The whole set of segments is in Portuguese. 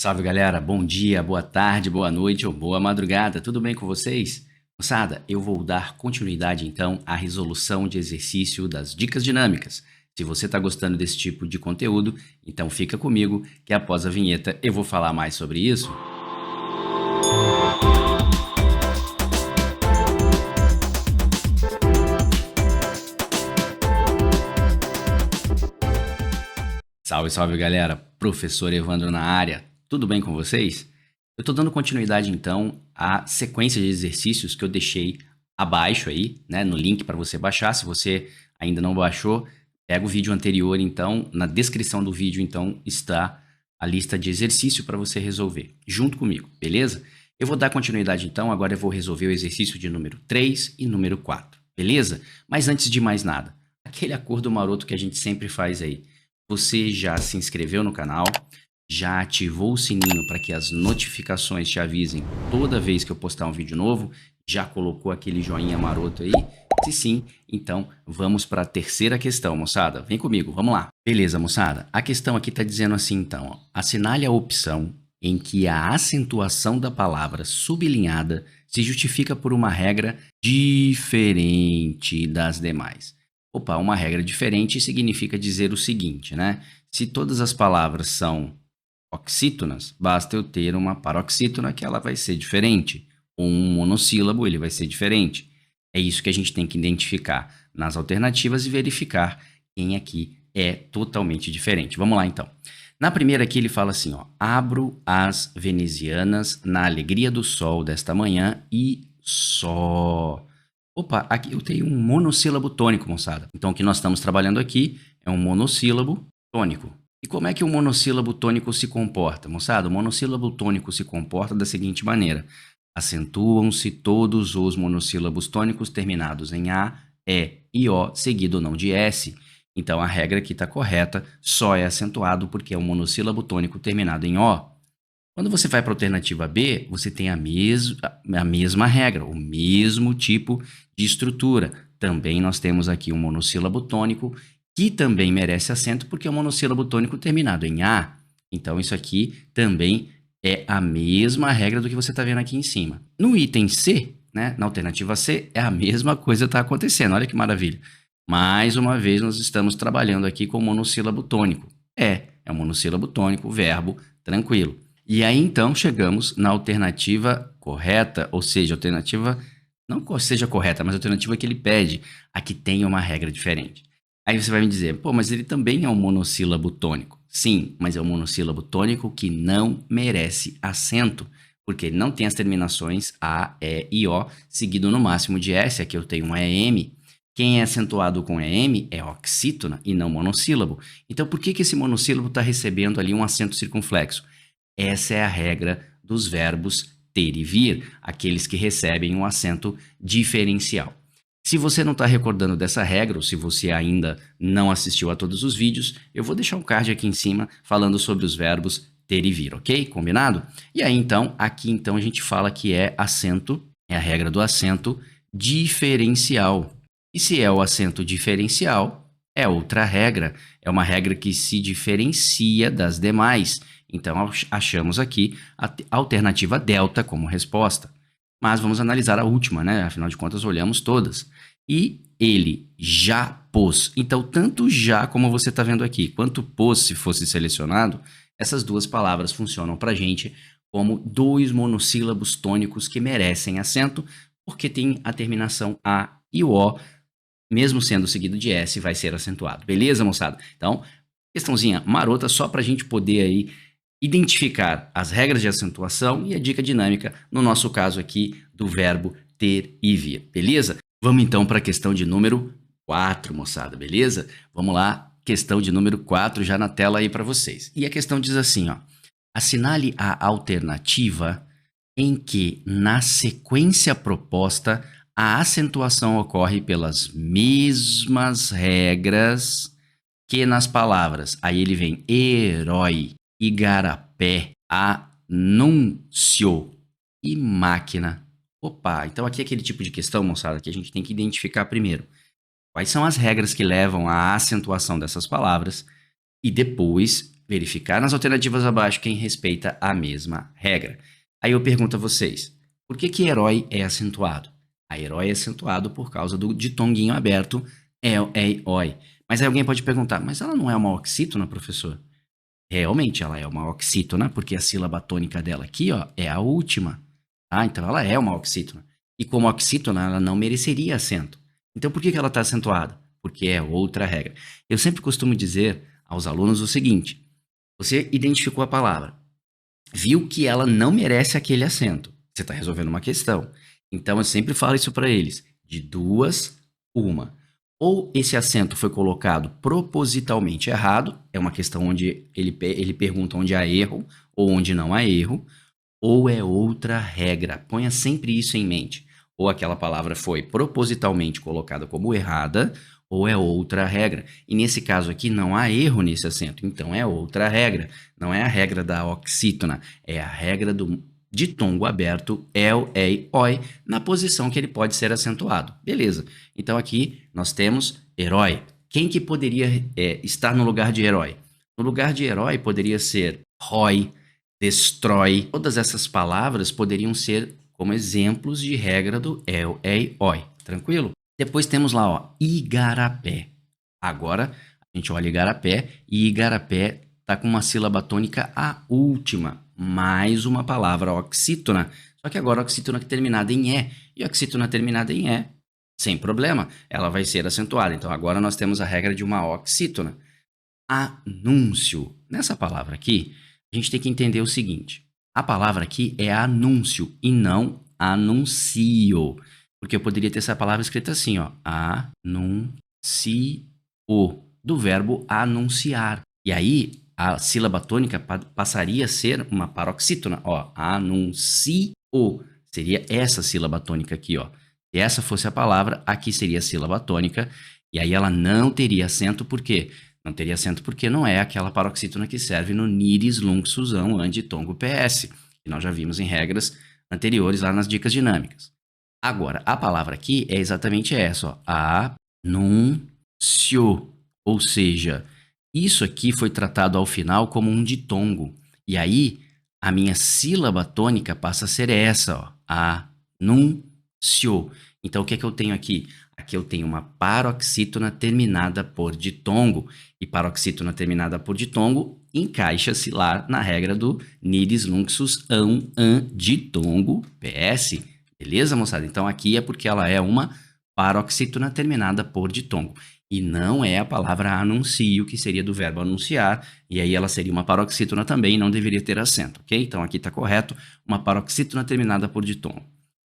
Salve galera, bom dia, boa tarde, boa noite ou boa madrugada, tudo bem com vocês? Moçada, eu vou dar continuidade então à resolução de exercício das dicas dinâmicas. Se você está gostando desse tipo de conteúdo, então fica comigo que após a vinheta eu vou falar mais sobre isso. Salve, salve galera, professor Evandro na área, tudo bem com vocês? Eu estou dando continuidade então à sequência de exercícios que eu deixei abaixo aí, né, no link para você baixar. Se você ainda não baixou, pega o vídeo anterior então, na descrição do vídeo então está a lista de exercício para você resolver, junto comigo, beleza? Eu vou dar continuidade então, agora eu vou resolver o exercício de número 3 e número 4, beleza? Mas antes de mais nada, aquele acordo maroto que a gente sempre faz aí. Você já se inscreveu no canal? Já ativou o sininho para que as notificações te avisem toda vez que eu postar um vídeo novo? Já colocou aquele joinha maroto aí? Se sim, então vamos para a terceira questão, moçada. Vem comigo, vamos lá. Beleza, moçada. A questão aqui está dizendo assim, então, ó, assinale a opção em que a acentuação da palavra sublinhada se justifica por uma regra diferente das demais. Opa, uma regra diferente significa dizer o seguinte, né? Se todas as palavras são oxítonas, basta eu ter uma paroxítona que ela vai ser diferente. Um monossílabo, ele vai ser diferente. É isso que a gente tem que identificar nas alternativas e verificar quem aqui é totalmente diferente. Vamos lá, então. Na primeira aqui ele fala assim, ó, abro as venezianas na alegria do sol desta manhã e só. Opa, aqui eu tenho um monossílabo tônico, moçada. Então, o que nós estamos trabalhando aqui é um monossílabo tônico. E como é que o monossílabo tônico se comporta, moçada? O monossílabo tônico se comporta da seguinte maneira. Acentuam-se todos os monossílabos tônicos terminados em A, E e O, seguido não de S. Então, a regra aqui está correta, só é acentuado porque é um monossílabo tônico terminado em O. Quando você vai para a alternativa B, você tem a mesma regra, o mesmo tipo de estrutura. Também nós temos aqui um monossílabo tônico, que também merece acento, porque é um monossílabo tônico terminado em A. Então, isso aqui também é a mesma regra do que você está vendo aqui em cima. No item C, né, na alternativa C, é a mesma coisa que está acontecendo. Olha que maravilha. Mais uma vez, nós estamos trabalhando aqui com monossílabo tônico. É um monossílabo tônico, verbo, tranquilo. E aí, então, chegamos na alternativa correta, ou seja, alternativa, não seja correta, mas a alternativa que ele pede, a que tem uma regra diferente. Aí você vai me dizer, pô, mas ele também é um monossílabo tônico. Sim, mas é um monossílabo tônico que não merece acento, porque ele não tem as terminações A, E e O, seguido no máximo de S, aqui eu tenho um EM. Quem é acentuado com EM é oxítona e não monossílabo. Então, por que esse monossílabo está recebendo ali um acento circunflexo? Essa é a regra dos verbos ter e vir, aqueles que recebem um acento diferencial. Se você não está recordando dessa regra, ou se você ainda não assistiu a todos os vídeos, eu vou deixar um card aqui em cima falando sobre os verbos ter e vir, ok? Combinado? E aí, então, aqui então a gente fala que é acento, é a regra do acento diferencial. E se é o acento diferencial, é outra regra, é uma regra que se diferencia das demais. Então, achamos aqui a alternativa delta como resposta. Mas vamos analisar a última, né? Afinal de contas, olhamos todas. E ele já pôs. Então, tanto já como você está vendo aqui, quanto pôs, se fosse selecionado, essas duas palavras funcionam para a gente como dois monossílabos tônicos que merecem acento, porque tem a terminação A e o O, mesmo sendo seguido de S, vai ser acentuado. Beleza, moçada? Então, questãozinha marota só para a gente poder aí identificar as regras de acentuação e a dica dinâmica, no nosso caso aqui, do verbo ter e vir, beleza? Vamos então para a questão de número 4, moçada, beleza? Vamos lá, questão de número 4 já na tela aí para vocês. E a questão diz assim, ó, assinale a alternativa em que, na sequência proposta, a acentuação ocorre pelas mesmas regras que nas palavras. Aí ele vem herói, igarapé, anúncio e máquina. Opa, então aqui é aquele tipo de questão, moçada, que a gente tem que identificar primeiro. Quais são as regras que levam à acentuação dessas palavras e depois verificar nas alternativas abaixo quem respeita a mesma regra. Aí eu pergunto a vocês, por que herói é acentuado? A herói é acentuado por causa do ditonguinho aberto, oi. Mas aí alguém pode perguntar, mas ela não é uma oxítona, professor? Realmente ela é uma oxítona, porque a sílaba tônica dela aqui, ó, é a última. Ah, então ela é uma oxítona. E como oxítona, ela não mereceria acento. Então por que ela está acentuada? Porque é outra regra. Eu sempre costumo dizer aos alunos o seguinte: você identificou a palavra, viu que ela não merece aquele acento. Você está resolvendo uma questão. Então eu sempre falo isso para eles: de duas, uma. Ou esse acento foi colocado propositalmente errado, é uma questão onde ele pergunta onde há erro ou onde não há erro, ou é outra regra. Ponha sempre isso em mente. Ou aquela palavra foi propositalmente colocada como errada, ou é outra regra. E nesse caso aqui não há erro nesse acento, então é outra regra. Não é a regra da oxítona, é a regra do ditongo aberto, el, ei, oi, na posição que ele pode ser acentuado. Beleza. Então aqui nós temos herói. Quem que poderia estar no lugar de herói? No lugar de herói poderia ser rói, destrói. Todas essas palavras poderiam ser como exemplos de regra do el, ei, oi. Tranquilo? Depois temos lá, ó, igarapé. Agora a gente olha igarapé e igarapé tá com uma sílaba tônica a última, mais uma palavra oxítona. Só que agora oxítona terminada em e e oxítona terminada em e, sem problema, ela vai ser acentuada. Então agora nós temos a regra de uma oxítona. Anúncio. Nessa palavra aqui, a gente tem que entender o seguinte: a palavra aqui é anúncio e não anuncio. Porque eu poderia ter essa palavra escrita assim, ó, anuncio, do verbo anunciar. E aí, a sílaba tônica passaria a ser uma paroxítona, ó, anuncio. Seria essa sílaba tônica aqui, ó. Se essa fosse a palavra, aqui seria a sílaba tônica, e aí ela não teria acento, por quê? Não teria acento porque não é aquela paroxítona que serve no nidis luncsusão anditongo PS, que nós já vimos em regras anteriores lá nas dicas dinâmicas. Agora, a palavra aqui é exatamente essa, ó, anúncio, ou seja, isso aqui foi tratado ao final como um ditongo, e aí a minha sílaba tônica passa a ser essa, ó, anúncio. Então, o que é que eu tenho aqui? Aqui eu tenho uma paroxítona terminada por ditongo, e paroxítona terminada por ditongo encaixa-se lá na regra do nidis luncsus ditongo PS. Beleza, moçada? Então aqui é porque ela é uma paroxítona terminada por ditongo. E não é a palavra anuncio, que seria do verbo anunciar, e aí ela seria uma paroxítona também, não deveria ter acento, ok? Então aqui está correto, uma paroxítona terminada por ditongo.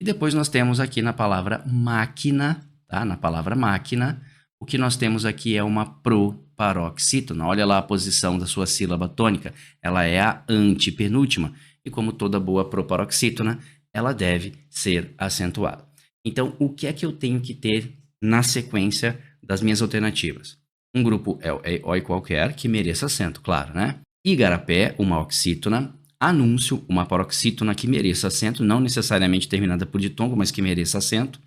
E depois nós temos aqui na palavra máquina, tá? Na palavra máquina, o que nós temos aqui é uma proparoxítona. Olha lá a posição da sua sílaba tônica, ela é a antepenúltima, e como toda boa proparoxítona, ela deve ser acentuada. Então, o que é que eu tenho que ter na sequência das minhas alternativas? Um grupo el, ei, oi qualquer que mereça acento, claro, né? Igarapé, uma oxítona. Anúncio, uma paroxítona que mereça acento, não necessariamente terminada por ditongo, mas que mereça acento.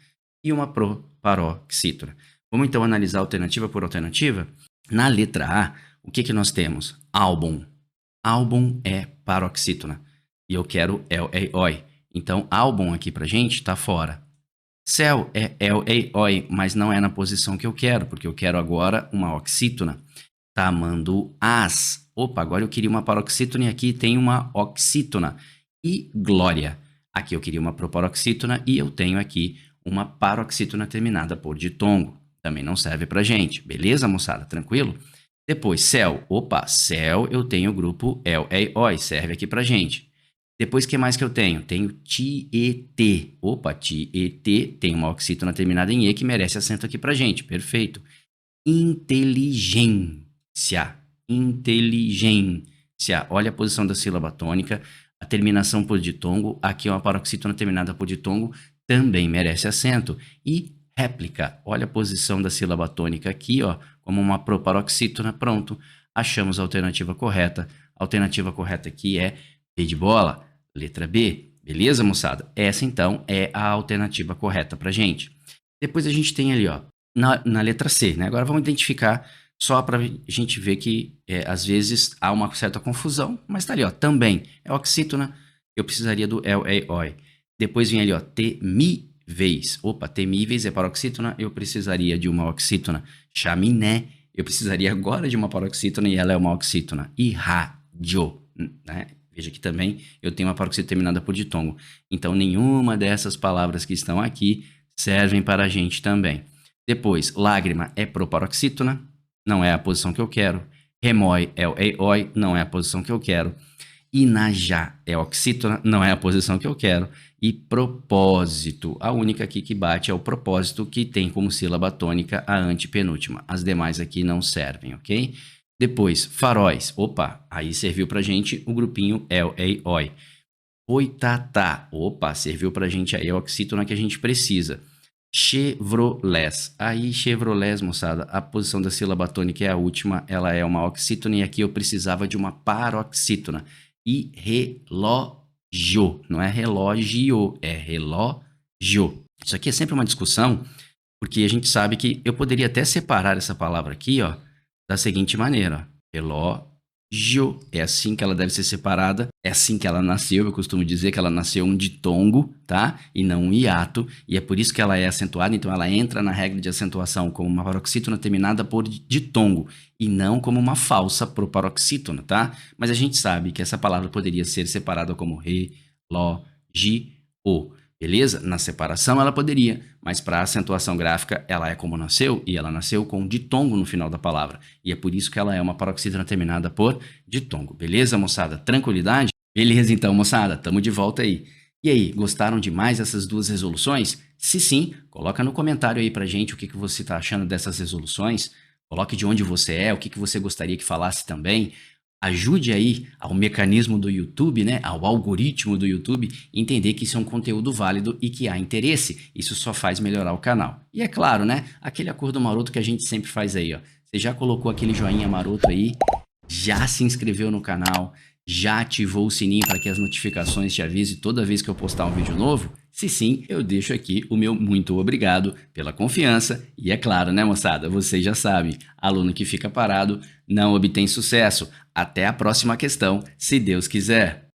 E uma proparoxítona. Vamos então analisar alternativa por alternativa? Na letra A, o que nós temos? Álbum. Álbum é paroxítona. E eu quero el, ei, oi. Então, álbum aqui pra gente tá fora. Céu é el, ei, oi, mas não é na posição que eu quero, porque eu quero agora uma oxítona. Tamanduás. Opa, agora eu queria uma paroxítona e aqui tem uma oxítona. E glória. Aqui eu queria uma proparoxítona e eu tenho aqui uma paroxítona terminada por ditongo. Também não serve pra gente. Beleza, moçada? Tranquilo? Depois, céu. Opa, céu eu tenho o grupo el, ei, oi, serve aqui pra gente. Depois, o que mais que eu tenho? Tenho tietê. Opa, tietê tem uma oxítona terminada em e que merece acento aqui pra gente. Perfeito. Inteligência. Inteligência. Olha a posição da sílaba tônica, a terminação por ditongo. Aqui é uma paroxítona terminada por ditongo, também merece acento. E réplica. Olha a posição da sílaba tônica aqui, ó, como uma proparoxítona. Pronto. Achamos a alternativa correta. A alternativa correta aqui é B de bola. Letra B, beleza, moçada? Essa, então, é a alternativa correta pra gente. Depois a gente tem ali, ó, na letra C, né? Agora vamos identificar só para a gente ver que às vezes há uma certa confusão, mas tá ali, ó, também é oxítona, eu precisaria do el, ei, oi. Depois vem ali, ó, temíveis. Opa, temíveis é paroxítona, eu precisaria de uma oxítona. Chaminé, eu precisaria agora de uma paroxítona e ela é uma oxítona. E rádio, né? Veja que também eu tenho uma paroxítona terminada por ditongo. Então, nenhuma dessas palavras que estão aqui servem para a gente também. Depois, lágrima é proparoxítona, não é a posição que eu quero. Remói é o ei, oi, não é a posição que eu quero. Inajá é oxítona, não é a posição que eu quero. E propósito, a única aqui que bate é o propósito, que tem como sílaba tônica a antepenúltima. As demais aqui não servem, ok? Depois, faróis. Opa, aí serviu pra gente o grupinho el, ei, oi. Boitatá. Opa, serviu pra gente aí a oxítona que a gente precisa. Chevrolés. Aí, Chevrolés, moçada, a posição da sílaba tônica é a última, ela é uma oxítona e aqui eu precisava de uma paroxítona. E relógio, não é relógio, é relógio. Isso aqui é sempre uma discussão, porque a gente sabe que eu poderia até separar essa palavra aqui, ó, da seguinte maneira, ó. Relógio, é assim que ela deve ser separada, é assim que ela nasceu, eu costumo dizer que ela nasceu um ditongo, tá? E não um hiato, e é por isso que ela é acentuada, então ela entra na regra de acentuação como uma paroxítona terminada por ditongo, e não como uma falsa proparoxítona, tá? Mas a gente sabe que essa palavra poderia ser separada como relógio, beleza? Na separação ela poderia, mas para acentuação gráfica ela é como nasceu, e ela nasceu com ditongo no final da palavra. E é por isso que ela é uma paroxítona terminada por ditongo. Beleza, moçada? Tranquilidade? Beleza então, moçada, tamo de volta aí. E aí, gostaram demais dessas duas resoluções? Se sim, coloca no comentário aí pra gente o que você tá achando dessas resoluções. Coloque de onde você é, o que você gostaria que falasse também. Ajude aí ao mecanismo do YouTube, né, ao algoritmo do YouTube, entender que isso é um conteúdo válido e que há interesse. Isso só faz melhorar o canal. E é claro, né, aquele acordo maroto que a gente sempre faz aí, ó. Você já colocou aquele joinha maroto aí, já se inscreveu no canal, já ativou o sininho para que as notificações te avisem toda vez que eu postar um vídeo novo? Se sim, eu deixo aqui o meu muito obrigado pela confiança. E é claro, né, moçada? Vocês já sabem, aluno que fica parado não obtém sucesso. Até a próxima questão, se Deus quiser.